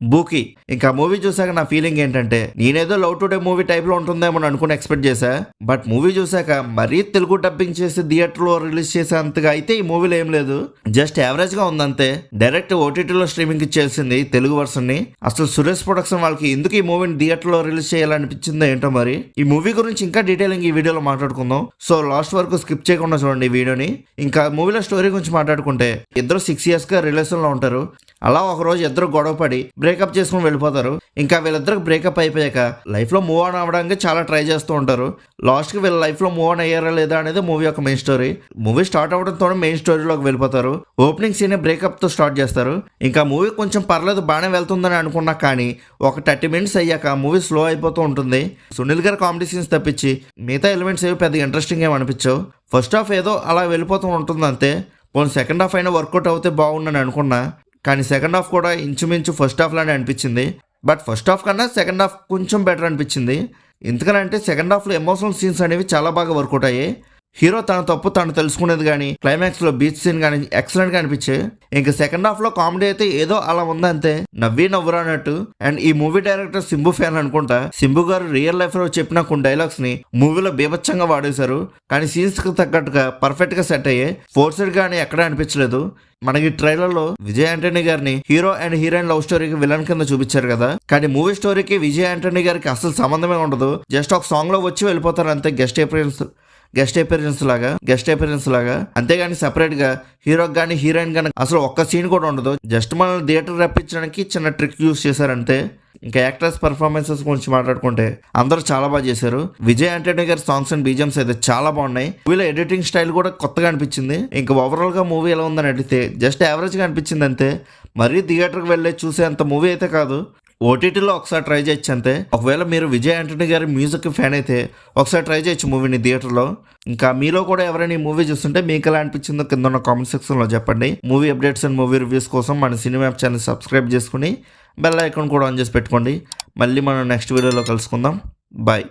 బూకీ. ఇంకా మూవీ చూసాక నా ఫీలింగ్ ఏంటంటే నేనేదో లవ్ టుడే మూవీ టైప్ లో ఉంటుందేమో అనుకుని ఎక్స్పెక్ట్ చేశా. బట్ మూవీ చూసాక మరీ తెలుగు డబ్బింగ్ చేసి థియేటర్ లో రిలీజ్ చేసేంతగా అయితే ఈ మూవీలో ఏం లేదు. జస్ట్ యావరేజ్ గా ఉందంతే. డైరెక్ట్ ఓటీటీలో స్ట్రీమింగ్ ఇచ్చేసింది తెలుగు వర్షన్ ని. అసలు సురేష్ ప్రొడక్షన్ వాళ్ళకి ఎందుకు ఈ మూవీని థియేటర్ లో రిలీజ్ చేయాలనిపించిందో ఏంటో మరి. ఈ మూవీ గురించి ఇంకా డీటెయిలింగ్ ఈ వీడియోలో మాట్లాడుకుందాం. సో లాస్ట్ వరకు స్కిప్ చేయకుండా చూడండి ఈ వీడియోని. ఇంకా మూవీలో స్టోరీ గురించి మాట్లాడుకుంటే ఇద్దరు 6 years గా రిలేషన్ లో ఉంటారు. అలా ఒక రోజు ఇద్దరు గొడవపడి బ్రేకప్ చేసుకుని వెళ్ళిపోతారు. ఇంకా వీళ్ళిద్దరికి బ్రేకప్ అయిపోయాక లైఫ్ లో మూవ్ ఆన్ అవ్వడానికి చాలా ట్రై చేస్తూ ఉంటారు. లాస్ట్ కి వీళ్ళ లైఫ్ లో మూవ్ ఆన్ అయ్యారా లేదా అనేది మూవీ యొక్క మెయిన్ స్టోరీ. మూవీ స్టార్ట్ అవడంతో మెయిన్ స్టోరీలోకి వెళ్ళిపోతారు. ఓపెనింగ్ సీన్ బ్రేకప్ తో స్టార్ట్ చేస్తారు. ఇంకా మూవీ కొంచెం పర్లేదు బాగానే వెళ్తుందని అనుకున్నా కానీ ఒక 30 minutes అయ్యాక మూవీ స్లో అయిపోతూ ఉంటుంది. సునీల్ గారి కామెడీ సీన్స్ తప్పించి మిగతా ఎలిమెంట్స్ ఏవి పెద్ద ఇంట్రెస్టింగ్ ఏమి అనిపించవు. ఫస్ట్ హాఫ్ ఏదో అలా వెళ్ళిపోతూ ఉంటుంది అంతే. పోనీ సెకండ్ హాఫ్ అయినా వర్కౌట్ అవుతే బాగుందని అనుకున్నా. కానీ సెకండ్ హాఫ్ కూడా ఇంచుమించు ఫస్ట్ హాఫ్ లానే అనిపించింది. బట్ ఫస్ట్ హాఫ్ కన్నా సెకండ్ హాఫ్ కొంచెం బెటర్ అనిపించింది. ఎందుకనంటే సెకండ్ హాఫ్లో ఎమోషనల్ సీన్స్ అనేవి చాలా బాగా వర్కౌట్ అయ్యాయి. హీరో తన తప్పు తను తెలుసుకునేది కానీ క్లైమాక్స్ లో బీచ్ సీన్ కానీ ఎక్సలెంట్ గా అనిపించాయి. ఇంకా సెకండ్ హాఫ్ లో కామెడీ అయితే ఏదో అలా ఉందంతే, నవ్వురా అన్నట్టు. అండ్ ఈ మూవీ డైరెక్టర్ సింబు ఫ్యాన్ అనుకుంటా. సింబు గారు రియల్ లైఫ్ లో చెప్పిన కొన్ని డైలాగ్స్ ని మూవీలో బీభత్సంగా వాడేశారు. కానీ సీన్స్ కి తగ్గట్టుగా పర్ఫెక్ట్ గా సెట్ అయ్యాయి. ఫోర్స్డ్ గానీ ఎక్కడా అనిపించలేదు. మనకి ట్రైలర్ లో విజయ్ ఆంటనీ గారిని హీరో అండ్ హీరోయిన్ లవ్ స్టోరీకి విలన్ కింద చూపించారు కదా. కానీ మూవీ స్టోరీకి విజయ్ ఆంటనీ గారికి అసలు సంబంధమే ఉండదు. జస్ట్ ఒక సాంగ్ లో వచ్చి వెళ్ళిపోతారు అంతే, గెస్ట్ అపియరెన్స్ లాగా. అంతేగాని సెపరేట్ గా హీరోకి కానీ హీరోయిన్ కానీ అసలు ఒక్క సీన్ కూడా ఉండదు. జస్ట్ మనల్ని థియేటర్ రప్పించడానికి చిన్న ట్రిక్ యూస్ చేశారంతే. ఇంకా యాక్టర్స్ పర్ఫార్మెన్సెస్ గురించి మాట్లాడుకుంటే అందరూ చాలా బాగా చేశారు. విజయ్ ఆంటనీ గారి సాంగ్స్ అండ్ బీజిఎమ్స్ అయితే చాలా బాగున్నాయి. మూవీలో ఎడిటింగ్ స్టైల్ కూడా కొత్తగా అనిపించింది. ఇంకా ఓవరాల్ గా మూవీ ఎలా ఉందని అడిగితే జస్ట్ యావరేజ్ గా అనిపించింది అంతే. మరీ థియేటర్కి వెళ్ళే చూసే అంత మూవీ అయితే కాదు. ఓటీటీలో ఒకసారి ట్రై చేయొచ్చు అంతే. ఒకవేళ మీరు విజయ్ ఆంటనీ గారి మ్యూజిక్ ఫ్యాన్ అయితే ఒకసారి ట్రై చేయొచ్చు మూవీని థియేటర్లో. ఇంకా మీలో కూడా ఎవరైనా ఈ మూవీ చూస్తుంటే మీకు ఎలా అనిపించిందో కింద ఉన్న కామెంట్ సెక్షన్లో చెప్పండి. Movie updates and movie reviews కోసం మన సినిమా యాప్ ఛానల్ సబ్స్క్రైబ్ చేసుకుని బెల్ ఐకాన్ కూడా ఆన్ చేసి పెట్టుకోండి. మళ్ళీ మనం నెక్స్ట్ వీడియోలో కలుసుకుందాం. బాయ్.